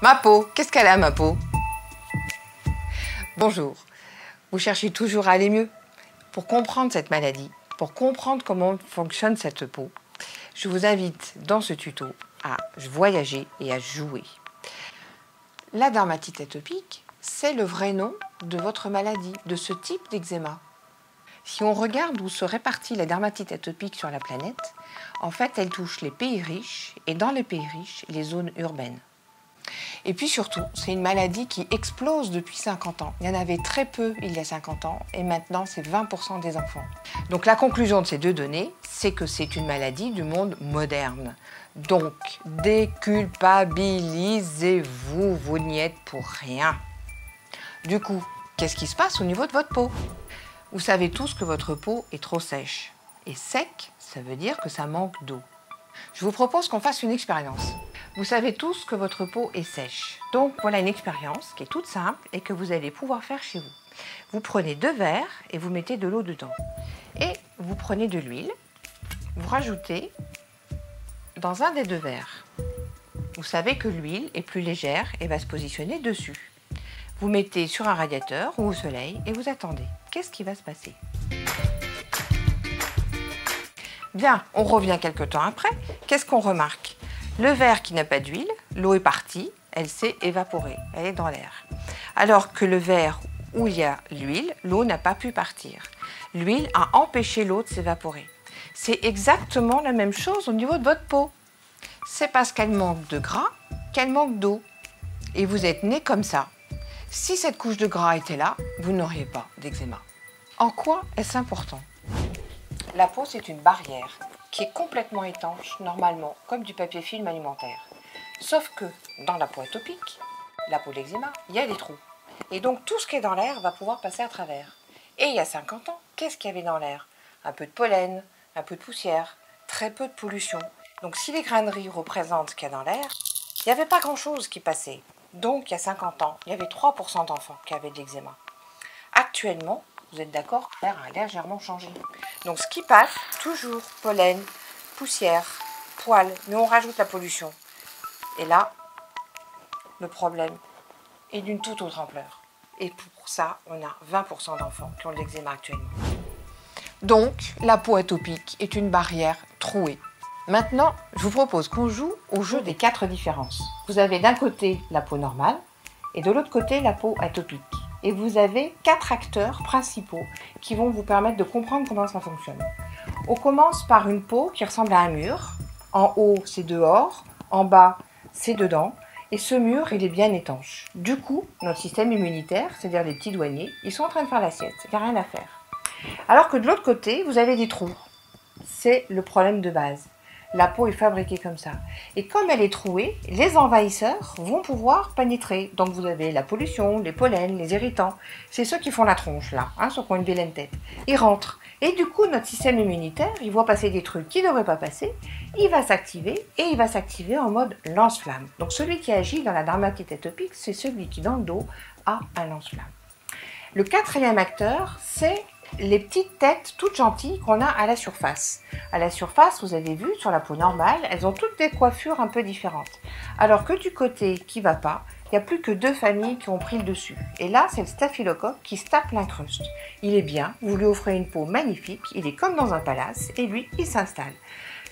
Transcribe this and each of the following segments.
Ma peau, qu'est-ce qu'elle a ma peau? Bonjour, vous cherchez toujours à aller mieux? Pour comprendre cette maladie, pour comprendre comment fonctionne cette peau, je vous invite dans ce tuto à voyager et à jouer. La dermatite atopique, c'est le vrai nom de votre maladie, de ce type d'eczéma. Si on regarde où se répartit la dermatite atopique sur la planète, en fait, elle touche les pays riches et dans les pays riches, les zones urbaines. Et puis surtout, c'est une maladie qui explose depuis 50 ans. Il y en avait très peu il y a 50 ans et maintenant c'est 20% des enfants. Donc la conclusion de ces deux données, c'est que c'est une maladie du monde moderne. Donc déculpabilisez-vous, vous n'y êtes pour rien. Du coup, qu'est-ce qui se passe au niveau de votre peau? Vous savez tous que votre peau est trop sèche. Et sec, ça veut dire que ça manque d'eau. Je vous propose qu'on fasse une expérience. Vous savez tous que votre peau est sèche. Donc voilà une expérience qui est toute simple et que vous allez pouvoir faire chez vous. Vous prenez 2 verres et vous mettez de l'eau dedans. Et vous prenez de l'huile, vous rajoutez dans un des 2 verres. Vous savez que l'huile est plus légère et va se positionner dessus. Vous mettez sur un radiateur ou au soleil et vous attendez. Qu'est-ce qui va se passer? Bien, on revient quelque temps après. Qu'est-ce qu'on remarque? Le verre qui n'a pas d'huile, l'eau est partie, elle s'est évaporée, elle est dans l'air. Alors que le verre où il y a l'huile, l'eau n'a pas pu partir. L'huile a empêché l'eau de s'évaporer. C'est exactement la même chose au niveau de votre peau. C'est parce qu'elle manque de gras qu'elle manque d'eau. Et vous êtes né comme ça. Si cette couche de gras était là, vous n'auriez pas d'eczéma. En quoi est-ce important? La peau, c'est une barrière qui est complètement étanche, normalement, comme du papier film alimentaire. Sauf que dans la peau atopique, la peau d'eczéma, il y a des trous. Et donc tout ce qui est dans l'air va pouvoir passer à travers. Et il y a 50 ans, qu'est-ce qu'il y avait dans l'air? Un peu de pollen, un peu de poussière, très peu de pollution. Donc si les graineries représentent ce qu'il y a dans l'air, il n'y avait pas grand-chose qui passait. Donc il y a 50 ans, il y avait 3% d'enfants qui avaient de l'eczéma. Actuellement, vous êtes d'accord, l'air a légèrement changé. Donc ce qui passe, toujours pollen, poussière, poils, mais on rajoute la pollution. Et là, le problème est d'une toute autre ampleur. Et pour ça, on a 20% d'enfants qui ont de l'eczéma actuellement. Donc, la peau atopique est une barrière trouée. Maintenant, je vous propose qu'on joue au jeu des 4 différences. Vous avez d'un côté la peau normale et de l'autre côté la peau atopique. Et vous avez 4 acteurs principaux qui vont vous permettre de comprendre comment ça fonctionne. On commence par une peau qui ressemble à un mur. En haut, c'est dehors. En bas, c'est dedans. Et ce mur, il est bien étanche. Du coup, notre système immunitaire, c'est-à-dire les petits douaniers, ils sont en train de faire l'assiette. Il n'y a rien à faire. Alors que de l'autre côté, vous avez des trous. C'est le problème de base. La peau est fabriquée comme ça. Et comme elle est trouée, les envahisseurs vont pouvoir pénétrer. Donc vous avez la pollution, les pollens, les irritants. C'est ceux qui font la tronche là, ceux qui ont une vilaine tête. Ils rentrent. Et du coup, notre système immunitaire, il voit passer des trucs qui ne devraient pas passer. Il va s'activer et il va s'activer en mode lance-flamme. Donc celui qui agit dans la dermatite atopique, c'est celui qui dans le dos a un lance-flamme. Le 4e acteur, c'est les petites têtes toutes gentilles qu'on a à la surface. À la surface, vous avez vu, sur la peau normale, elles ont toutes des coiffures un peu différentes. Alors que du côté qui ne va pas, il n'y a plus que 2 familles qui ont pris le dessus. Et là, c'est le staphylocoque qui se tape l'incruste. Il est bien, vous lui offrez une peau magnifique, il est comme dans un palace, et lui, il s'installe.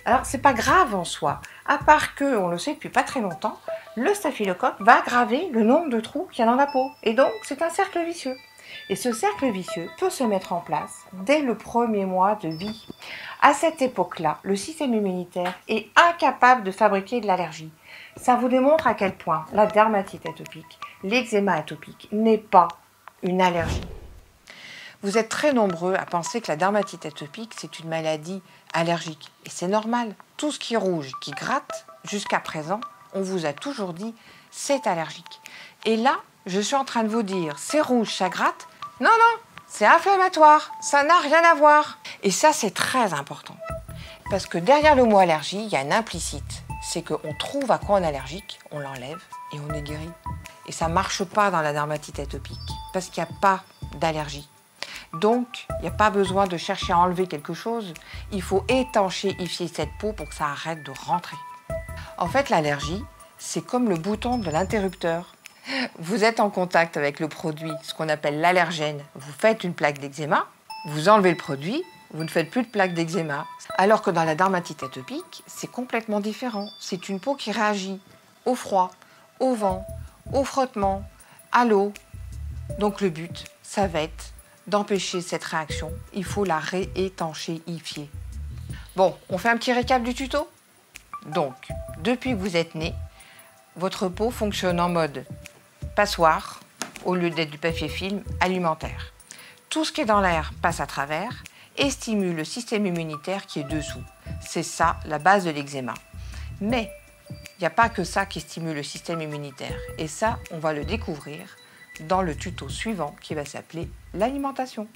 Alors, c'est pas grave en soi, à part que, on le sait depuis pas très longtemps, le staphylocoque va aggraver le nombre de trous qu'il y a dans la peau. Et donc, c'est un cercle vicieux. Et ce cercle vicieux peut se mettre en place dès le 1er mois de vie. À cette époque-là, le système immunitaire est incapable de fabriquer de l'allergie. Ça vous démontre à quel point la dermatite atopique, l'eczéma atopique, n'est pas une allergie. Vous êtes très nombreux à penser que la dermatite atopique, c'est une maladie allergique. Et c'est normal. Tout ce qui est rouge, qui gratte, jusqu'à présent, on vous a toujours dit c'est allergique. Et là, je suis en train de vous dire, c'est rouge, ça gratte. Non, non, c'est inflammatoire, ça n'a rien à voir. Et ça, c'est très important. Parce que derrière le mot allergie, il y a un implicite. C'est qu'on trouve à quoi on est allergique, on l'enlève et on est guéri. Et ça ne marche pas dans la dermatite atopique, parce qu'il n'y a pas d'allergie. Donc, il n'y a pas besoin de chercher à enlever quelque chose. Il faut étanchéifier cette peau pour que ça arrête de rentrer. En fait, l'allergie, c'est comme le bouton de l'interrupteur. Vous êtes en contact avec le produit, ce qu'on appelle l'allergène. Vous faites une plaque d'eczéma, vous enlevez le produit, vous ne faites plus de plaque d'eczéma. Alors que dans la dermatite atopique, c'est complètement différent. C'est une peau qui réagit au froid, au vent, au frottement, à l'eau. Donc le but, ça va être d'empêcher cette réaction. Il faut la réétanchéifier. Bon, on fait un petit récap du tuto. Donc, depuis que vous êtes né, votre peau fonctionne en mode passoire au lieu d'être du papier film alimentaire. Tout ce qui est dans l'air passe à travers et stimule le système immunitaire qui est dessous. C'est ça la base de l'eczéma. Mais il n'y a pas que ça qui stimule le système immunitaire. Et ça, on va le découvrir dans le tuto suivant qui va s'appeler l'alimentation.